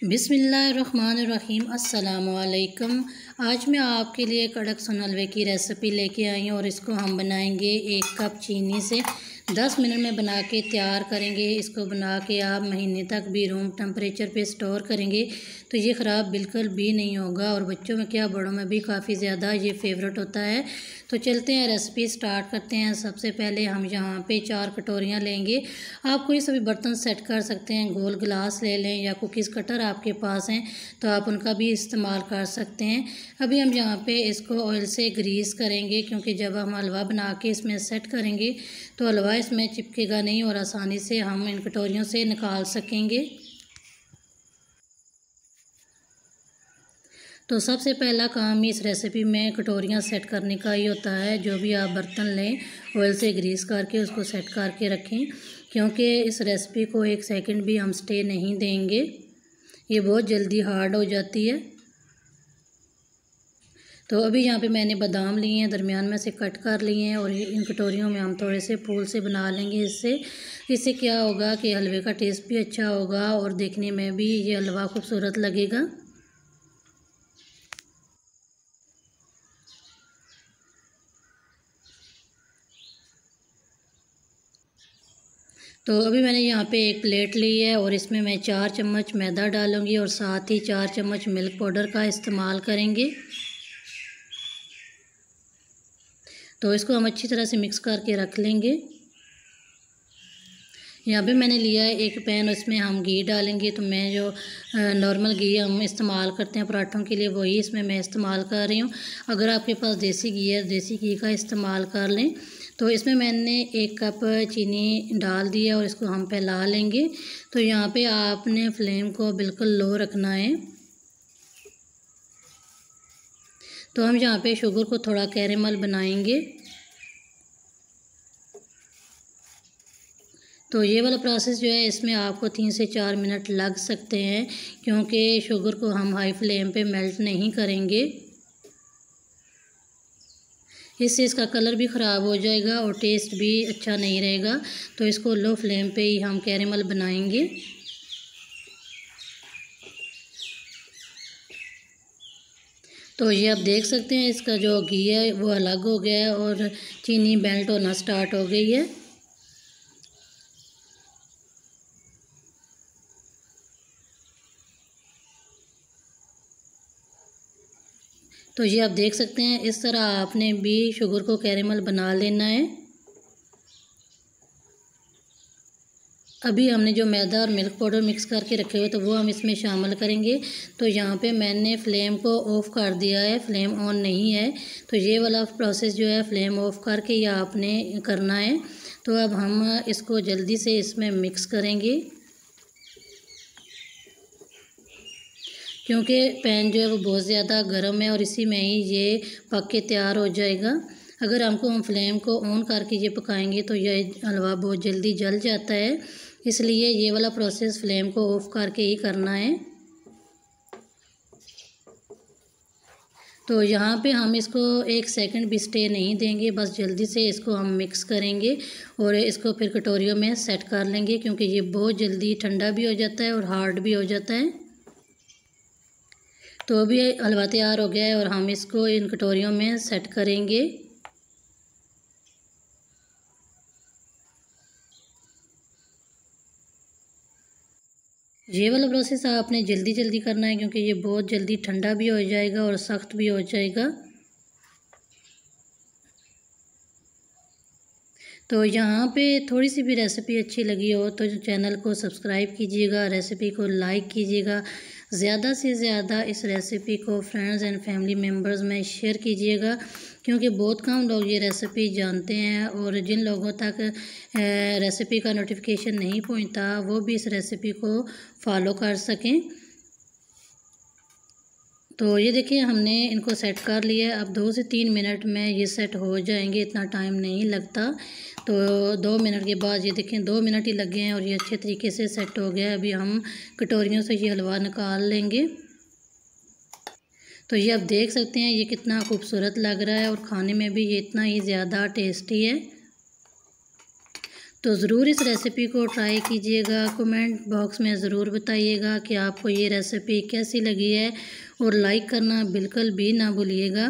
बिस्मिल्लाहिर्रहमानिर्रहीम। अस्सलामुअलैकुम। आज मैं आपके लिए कड़क सुन हलवे की रेसिपी लेके आई हूँ और इसको हम बनाएंगे 1 कप चीनी से। 10 मिनट में बना के तैयार करेंगे। इसको बना के आप महीने तक भी रूम टेम्परेचर पे स्टोर करेंगे तो ये ख़राब बिल्कुल भी नहीं होगा और बच्चों में क्या बड़ों में भी काफ़ी ज़्यादा ये फेवरेट होता है। तो चलते हैं, रेसिपी स्टार्ट करते हैं। सबसे पहले हम यहाँ पे 4 कटोरियाँ लेंगे। आप कोई सा भी बर्तन सेट कर सकते हैं, गोल गिलास ले लें या कुकीज़ कटर आपके पास हैं तो आप उनका भी इस्तेमाल कर सकते हैं। अभी हम यहाँ पे इसको ऑयल से ग्रीस करेंगे क्योंकि जब हम हलवा बना के इसमें सेट करेंगे तो हलवा इसमें चिपकेगा नहीं और आसानी से हम इन कटोरियों से निकाल सकेंगे। तो सबसे पहला काम इस रेसिपी में कटोरियाँ सेट करने का ही होता है। जो भी आप बर्तन लें ऑयल से ग्रीस करके उसको सेट करके रखें क्योंकि इस रेसिपी को 1 सेकंड भी हम स्टे नहीं देंगे, ये बहुत जल्दी हार्ड हो जाती है। तो अभी यहाँ पे मैंने बादाम लिए हैं, दरमियान में से कट कर लिए हैं और इन कटोरियों में हम थोड़े से फूल से बना लेंगे। इससे क्या होगा कि हलवे का टेस्ट भी अच्छा होगा और देखने में भी ये हलवा खूबसूरत लगेगा। तो अभी मैंने यहाँ पे एक प्लेट ली है और इसमें मैं 4 चम्मच मैदा डालूँगी और साथ ही 4 चम्मच मिल्क पाउडर का इस्तेमाल करेंगे। तो इसको हम अच्छी तरह से मिक्स करके रख लेंगे। यहाँ पे मैंने लिया है एक पैन, उसमें हम घी डालेंगे। तो मैं जो नॉर्मल घी हम इस्तेमाल करते हैं पराठों के लिए वही इसमें मैं इस्तेमाल कर रही हूँ। अगर आपके पास देसी घी है, देसी घी का इस्तेमाल कर लें। तो इसमें मैंने 1 कप चीनी डाल दिया और इसको हम फैला लेंगे। तो यहाँ पे आपने फ्लेम को बिल्कुल लो रखना है। तो हम यहाँ पे शुगर को थोड़ा कैरेमल बनाएंगे। तो ये वाला प्रोसेस जो है इसमें आपको 3 से 4 मिनट लग सकते हैं क्योंकि शुगर को हम हाई फ्लेम पे मेल्ट नहीं करेंगे, इससे इसका कलर भी ख़राब हो जाएगा और टेस्ट भी अच्छा नहीं रहेगा। तो इसको लो फ्लेम पे ही हम कैरेमल बनाएंगे। तो ये आप देख सकते हैं इसका जो घी है वो अलग हो गया है और चीनी मेल्ट होना स्टार्ट हो गई है। तो ये आप देख सकते हैं इस तरह आपने भी शुगर को कैरेमल बना लेना है। अभी हमने जो मैदा और मिल्क पाउडर मिक्स करके रखे हुए तो वो हम इसमें शामिल करेंगे। तो यहाँ पे मैंने फ्लेम को ऑफ़ कर दिया है, फ्लेम ऑन नहीं है। तो ये वाला प्रोसेस जो है फ्लेम ऑफ़ करके या आपने करना है। तो अब हम इसको जल्दी से इसमें मिक्स करेंगे क्योंकि पैन जो है वो बहुत ज़्यादा गर्म है और इसी में ही ये पक के तैयार हो जाएगा। अगर हम फ्लेम को ऑन करके ये पकाएंगे तो ये हलवा बहुत जल्दी जल जाता है, इसलिए ये वाला प्रोसेस फ्लेम को ऑफ़ करके ही करना है। तो यहाँ पे हम इसको 1 सेकंड भी स्टे नहीं देंगे, बस जल्दी से इसको हम मिक्स करेंगे और इसको फिर कटोरियों में सेट कर लेंगे क्योंकि ये बहुत जल्दी ठंडा भी हो जाता है और हार्ड भी हो जाता है। तो अभी हलवा तैयार हो गया है और हम इसको इन कटोरियों में सेट करेंगे। ये वाला प्रोसेस आपने जल्दी जल्दी करना है क्योंकि ये बहुत जल्दी ठंडा भी हो जाएगा और सख्त भी हो जाएगा। तो यहाँ पे थोड़ी सी भी रेसिपी अच्छी लगी हो तो चैनल को सब्सक्राइब कीजिएगा, रेसिपी को लाइक कीजिएगा, ज़्यादा से ज़्यादा इस रेसिपी को फ्रेंड्स एंड फैमिली मेम्बर्स में शेयर कीजिएगा क्योंकि बहुत कम लोग ये रेसिपी जानते हैं और जिन लोगों तक रेसिपी का नोटिफिकेशन नहीं पहुँचता वो भी इस रेसिपी को फॉलो कर सकें। तो ये देखिए हमने इनको सेट कर लिया है। अब 2 से 3 मिनट में ये सेट हो जाएंगे, इतना टाइम नहीं लगता। तो 2 मिनट के बाद ये देखें 2 मिनट ही लगे हैं और ये अच्छे तरीके से सेट हो गया है। अभी हम कटोरियों से ये हलवा निकाल लेंगे। तो ये आप देख सकते हैं ये कितना खूबसूरत लग रहा है और खाने में भी ये इतना ही ज़्यादा टेस्टी है। तो ज़रूर इस रेसिपी को ट्राई कीजिएगा। कमेंट बॉक्स में ज़रूर बताइएगा कि आपको ये रेसिपी कैसी लगी है और लाइक करना बिल्कुल भी ना भूलिएगा।